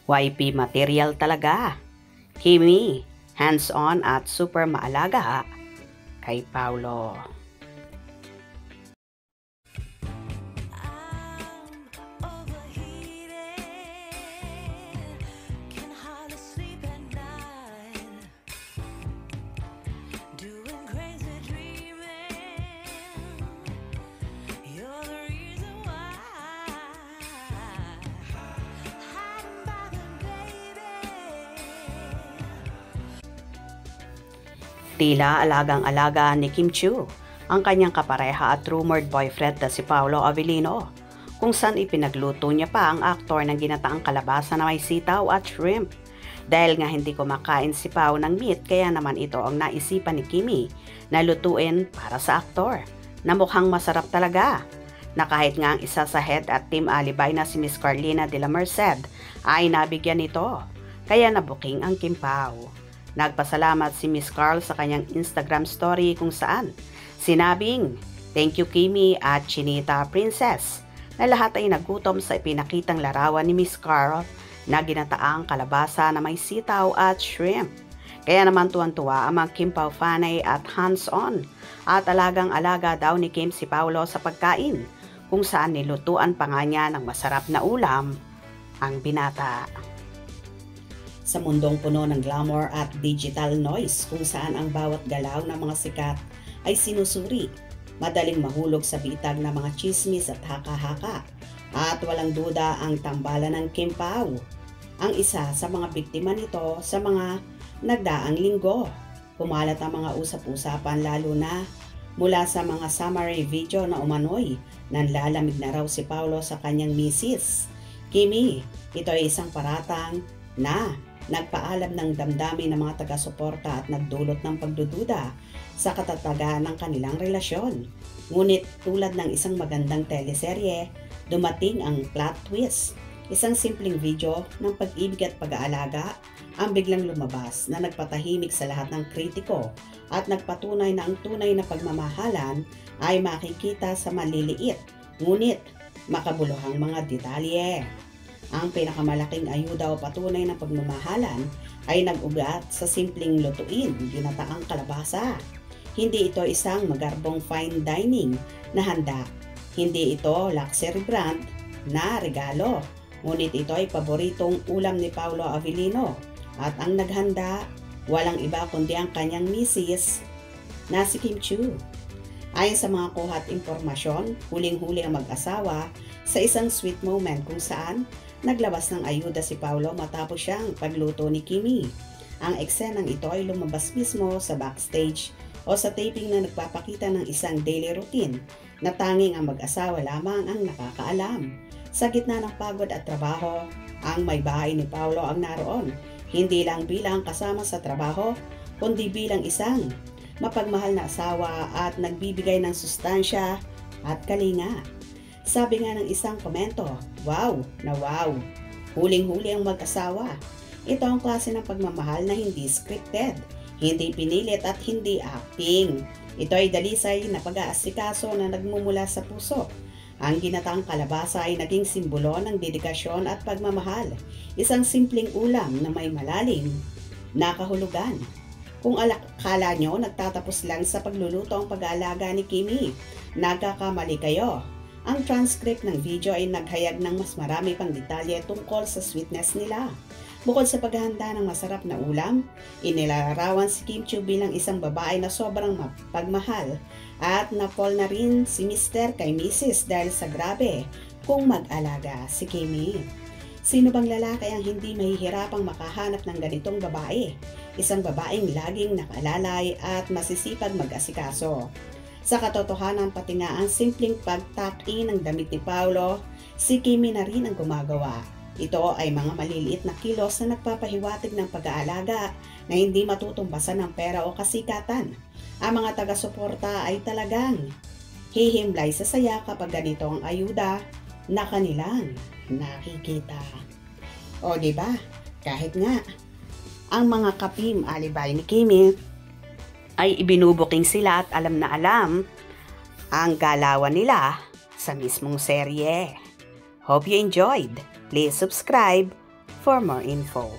YP material talaga. Kimi, hands-on at super maalaga kay Paulo. Tila alagang-alaga ni Kim Chiu ang kanyang kapareha at rumored boyfriend na si Paolo Avellino, kung saan ipinagluto niya pa ang aktor ng ginataang kalabasa na may sitaw at shrimp. Dahil nga hindi kumakain si Pao ng meat, kaya naman ito ang naisipan ni Kimi na lutuin para sa aktor, na mukhang masarap talaga. Na kahit nga ang isa sa head at team alibay na si Miss Carlina de la Merced ay nabigyan nito, kaya nabuking ang Kim Pao. Nagpasalamat si Miss Carl sa kanyang Instagram story kung saan sinabing, "Thank you Kimi at Chinita Princess," na lahat ay nagutom sa ipinakitang larawan ni Miss Carl na ginataang kalabasa na may sitaw at shrimp. Kaya naman tuwan-tuwa ang mga Kim Pao fanay at hands-on at alagang-alaga daw ni Kim si Paolo sa pagkain, kung saan nilutuan pa nga niya ng masarap na ulam ang binata. Sa mundong puno ng glamour at digital noise, kung saan ang bawat galaw ng mga sikat ay sinusuri, madaling mahulog sa bitag ng mga chismis at haka-haka, at walang duda ang tambalan ng Kim Pao, ang isa sa mga biktima nito sa mga nagdaang linggo. Kumalat ang mga usap-usapan lalo na mula sa mga summary video na umano'y nanlalamig na raw si Paolo sa kanyang misis, Kimi. Ito ay isang paratang na nagpaalam ng damdamin ng mga taga-suporta at nagdulot ng pagdududa sa katatagan ng kanilang relasyon. Ngunit tulad ng isang magandang teleserye, dumating ang plot twist. Isang simpleng video ng pag-ibig at pag-aalaga ang biglang lumabas na nagpatahimik sa lahat ng kritiko at nagpatunay na ang tunay na pagmamahalan ay makikita sa maliliit ngunit makabuluhang mga detalye. Ang pinakamalaking ayuda o patunay ng pagmamahalan ay nag-ugat sa simpleng lutuin, ginataang kalabasa. Hindi ito isang magarbong fine dining na handa. Hindi ito luxury brand na regalo. Ngunit ito ay paboritong ulam ni Paolo Avellino. At ang naghanda, walang iba kundi ang kanyang misis na si Kim Chiu. Ayon sa mga kuhat impormasyon, huling-huli ang mag-asawa sa isang sweet moment kung saan naglabas ng ayuda si Paolo matapos siyang pagluto ni Kimi. Ang eksenang ito ay lumabas mismo sa backstage o sa taping na nagpapakita ng isang daily routine na tanging ang mag-asawa lamang ang nakakaalam. Sa gitna ng pagod at trabaho, ang may bahay ni Paolo ang naroon, hindi lang bilang kasama sa trabaho, kundi bilang isang mapagmahal na asawa at nagbibigay ng sustansya at kalinga. Sabi nga ng isang komento, wow na wow, huling-huli ang mag-asawa. Ito ang klase ng pagmamahal na hindi scripted, hindi pinilit at hindi acting. Ito ay dalisay na pag-aasikaso na nagmumula sa puso. Ang ginataang kalabasa ay naging simbolo ng dedikasyon at pagmamahal. Isang simpleng ulam na may malalim na kahulugan. Kung akala nyo nagtatapos lang sa pagluluto ang pag-aalaga ni Kimi, nagkakamali kayo. Ang transcript ng video ay naghayag ng mas marami pang detalye tungkol sa sweetness nila. Bukod sa paghahanda ng masarap na ulam, inilarawan si Kim Chiu bilang isang babae na sobrang mapagmahal at napol na rin si Mr. kay Mrs. dahil sa grabe kung mag-alaga si Kimi. Sino bang lalaki ang hindi mahihirapang makahanap ng ganitong babae? Isang babaeng laging nakalalay at masisipag mag-asikaso. Sa katotohanan, pati nga ang simpleng pag-tuck-in ng damit ni Paolo, si Kimi na rin ang gumagawa. Ito ay mga maliliit na kilos na nagpapahiwatig ng pag-aalaga na hindi matutumbasan ng pera o kasikatan. Ang mga taga-suporta ay talagang hihimlay sa saya kapag ganito ang ayuda na kanilang nakikita. O diba, kahit nga ang mga kapim alibay ni Kimi ay ibinubuking sila at alam na alam ang galawan nila sa mismong serye. Hope you enjoyed. Please subscribe for more info.